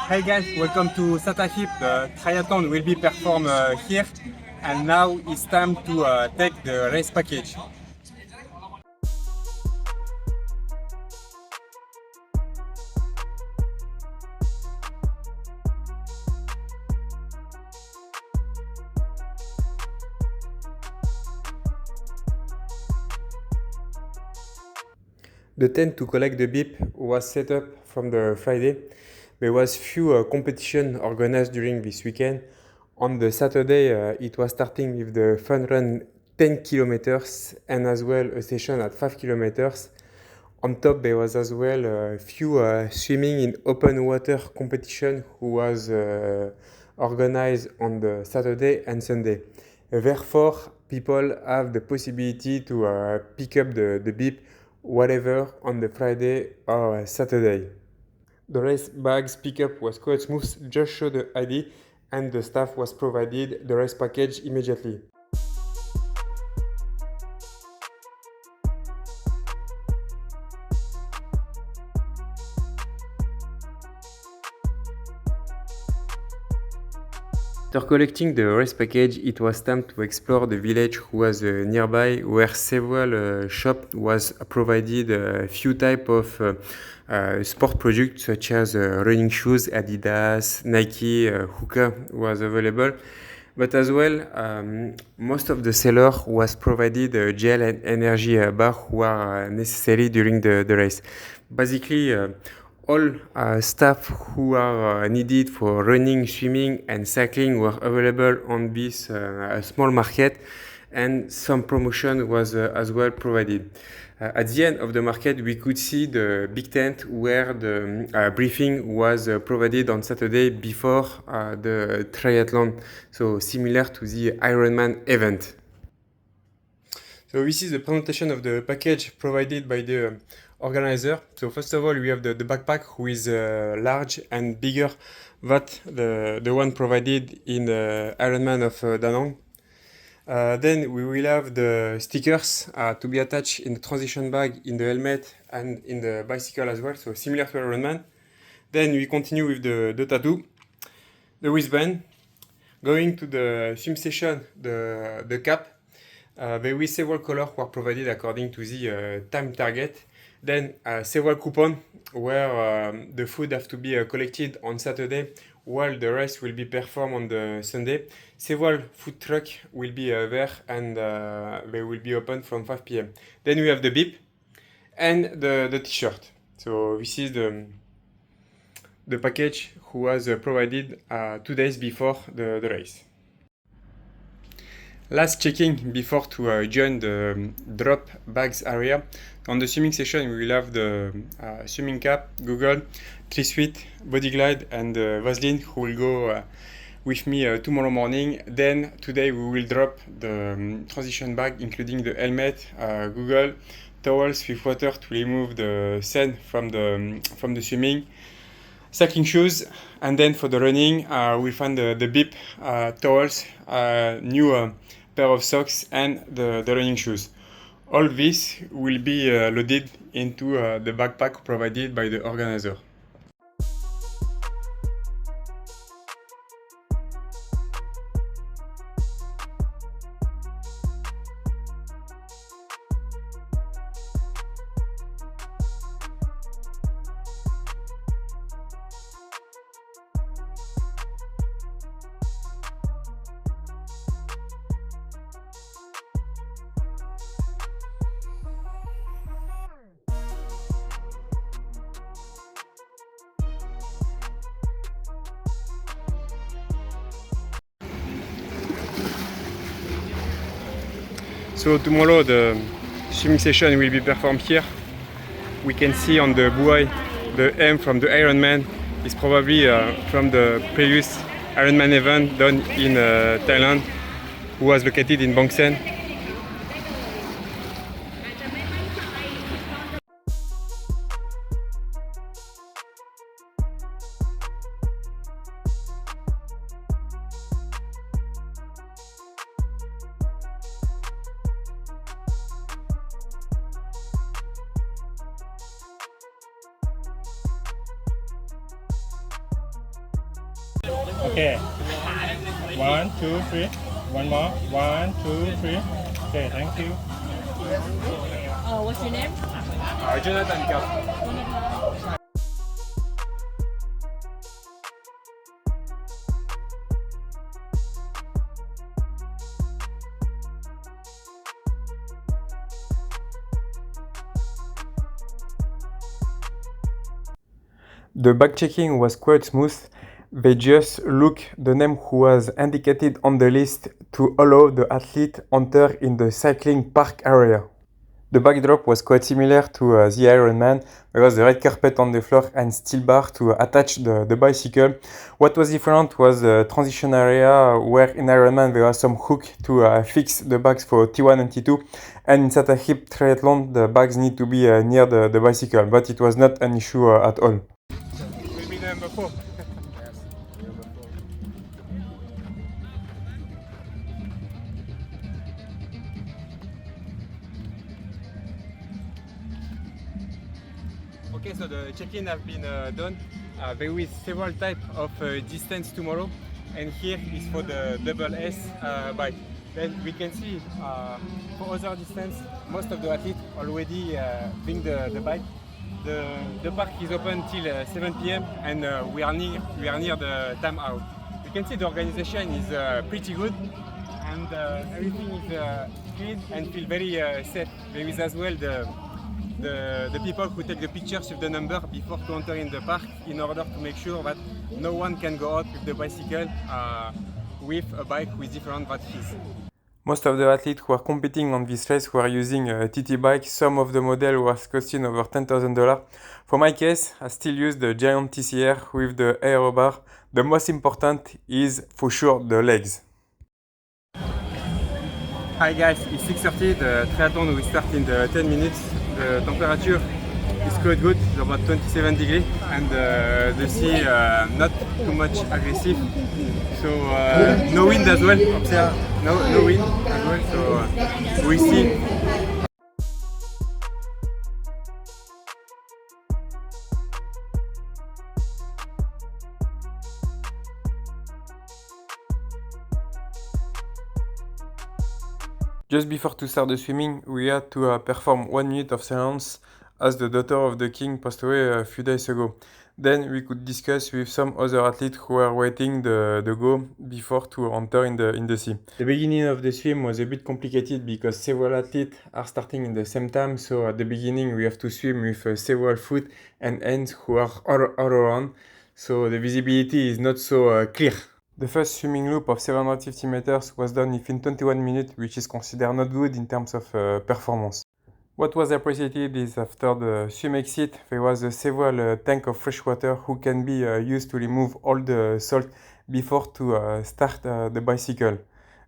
Hey guys, welcome to Satahip. The triathlon will be performed here, and now it's time to take the race package. The tent to collect the beep was set up from the Friday. There was few competition organized during this weekend. On the Saturday, it was starting with the fun run 10 kilometers and as well a session at 5 kilometers. On top, there was as well a few swimming in open water competition who was organized on the Saturday and Sunday. Therefore, people have the possibility to pick up the beep whatever on the Friday or Saturday. The race bags pickup was quite smooth, just show the ID and the staff was provided the race package immediately. After collecting the race package, it was time to explore the village who was nearby, where several shops was provided a few type of sport products such as running shoes, Adidas, Nike, Hoka was available. But as well, most of the seller was provided gel and energy bar who are necessary during the race. Basically, all staff who are needed for running, swimming and cycling were available on this small market, and some promotion was as well provided. At the end of the market, we could see the big tent where the briefing was provided on Saturday before the triathlon, so similar to the Ironman event. So this is the presentation of the package provided by the organizer. So first of all, we have the backpack, who is large and bigger than the one provided in the Ironman of Da Nang. Then we will have the stickers to be attached in the transition bag, in the helmet and in the bicycle as well, so similar to Ironman. Then we continue with the tattoo, the wristband. Going to the swim session, the cap. There will several colors were provided according to the time target. Then several coupons where the food have to be collected on Saturday while the rest will be performed on the Sunday. Several food trucks will be there and they will be open from 5 p.m. Then we have the beep and the t-shirt. So this is the package who was provided 2 days before the race. Last checking before to join the drop bags area. On the swimming session, we will have the swimming cap, Google, Tri-Suite, Body Glide and Vaseline, who will go with me tomorrow morning. Then today we will drop the transition bag, including the helmet, Google, towels with water to remove the sand from the swimming, cycling shoes, and then for the running, we'll find the beep, towels, new pair of socks and the running shoes. All this will be loaded into the backpack provided by the organizer. So tomorrow the swimming session will be performed here. We can see on the buoy the M from the Ironman is probably from the previous Ironman event done in Thailand, who was located in Bang Sen. Okay. 1, 2, 3. One more. 1, 2, 3. Okay, thank you. What's your name? Jonathan Cap. The back checking was quite smooth. They just look the name who was indicated on the list to allow the athlete enter in the cycling park area. The backdrop was quite similar to the Ironman. There was the red carpet on the floor and steel bar to attach the bicycle. What was different was the transition area where in Ironman there was some hook to fix the bags for T1 and T2. And in Sata Hip Triathlon the bags need to be near the bicycle, but it was not an issue at all. Maybe number 4. Okay, so the check-in have been done. There is several types of distance tomorrow, and here is for the double S bike. Then we can see for other distance, most of the athletes already bring the bike. The park is open till 7 p.m. and we are near the time out. You can see the organization is pretty good, and everything is clean and feel very safe. There is as well the people who take the pictures with the number before to enter in the park in order to make sure that no one can go out with the bicycle with a bike with different batteries. Most of the athletes who are competing on this race were using a TT bike. Some of the model was costing over $10,000. For my case, I still use the giant TCR with the aero bar. The most important is for sure the legs. Hi guys, it's 6:30, the triathlon will start in the 10 minutes. The temperature is quite good, it's about 27 degrees, and the sea not too much aggressive. So no wind as well, observe, no wind as well, so we see. Just before to start the swimming, we had to perform 1 minute of silence as the daughter of the king passed away a few days ago. Then we could discuss with some other athletes who were waiting the go before to enter in the sea. The beginning of the swim was a bit complicated because several athletes are starting in the same time, so at the beginning we have to swim with several foot and hands who are all around, so the visibility is not so clear. The first swimming loop of 750 meters was done within 21 minutes, which is considered not good in terms of performance. What was appreciated is after the swim exit, there was a several tank of fresh water who can be used to remove all the salt before to start the bicycle.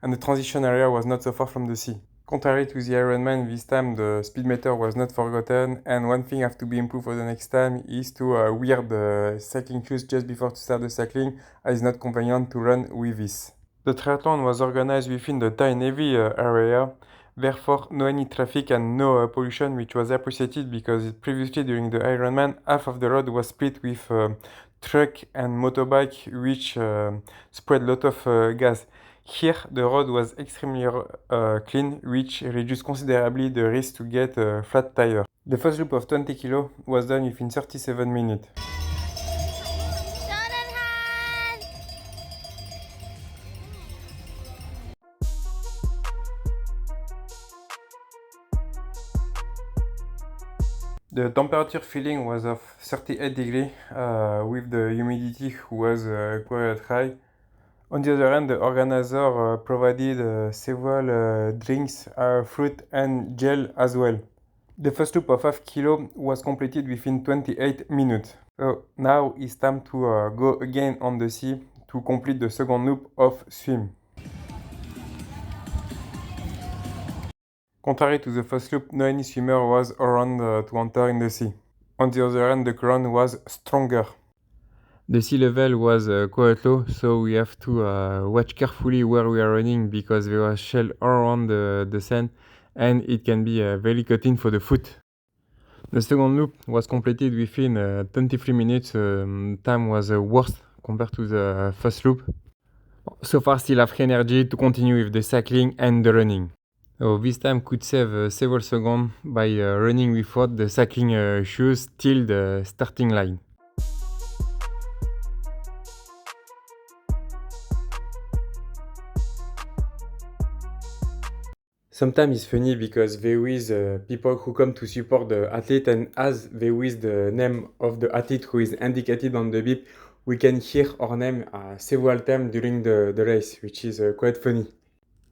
And the transition area was not so far from the sea. Contrary to the Ironman, this time the speedometer was not forgotten, and one thing have to be improved for the next time is to wear the cycling shoes just before to start the cycling, as it's not convenient to run with this. The triathlon was organized within the Thai Navy area, therefore no any traffic and no pollution, which was appreciated because previously during the Ironman, half of the road was split with truck and motorbike, which spread a lot of gas. Here, the road was extremely clean, which reduced considerably the risk to get a flat tire. The first loop of 20 kg was done within 37 minutes. The temperature feeling was of 38 degrees with the humidity was quite high. On the other hand, the organizer provided several drinks, fruit and gel as well. The first loop of half kilo was completed within 28 minutes. So now it's time to go again on the sea to complete the second loop of swim. Contrary to the first loop, no any swimmer was around to enter in the sea. On the other hand, the current was stronger. The sea level was quite low, so we have to watch carefully where we are running because there was shell all around the sand and it can be very cutting for the foot. The second loop was completed within 23 minutes. Time was worse compared to the first loop. So far still have energy to continue with the cycling and the running. So this time could save several seconds by running without the cycling shoes till the starting line. Sometimes it's funny because there is people who come to support the athlete, and as there is the name of the athlete who is indicated on the bib, we can hear our name several times during the race, which is quite funny.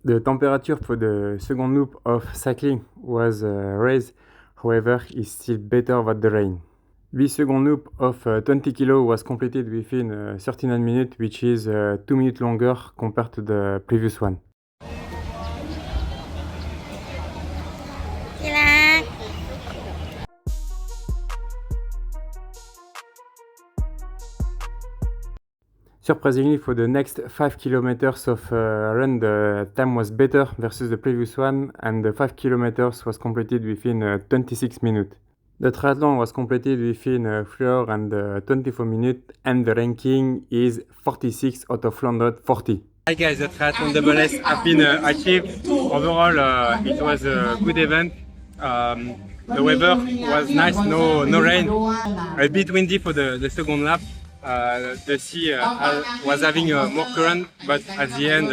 The temperature for the second loop of cycling was raised, however, is still better than the rain. This second loop of 20 kg was completed within 39 minutes, which is 2 minutes longer compared to the previous one. Surprisingly, for the next 5 kilometers of run, the time was better versus the previous one, and the 5 kilometers was completed within 26 minutes. The triathlon was completed within 3 hours and 24 minutes, and the ranking is 46 out of 140. Hi guys, the triathlon double S has been achieved. Overall, it was a good event. The weather was nice, no rain. A bit windy for the second lap. The sea was having more current, but at the end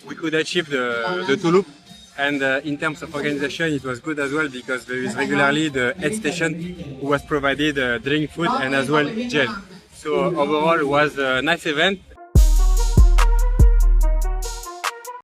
we could achieve the two loop. And in terms of organization, it was good as well because there is regularly the aid station who was provided drink, food, and as well gel. So overall, it was a nice event.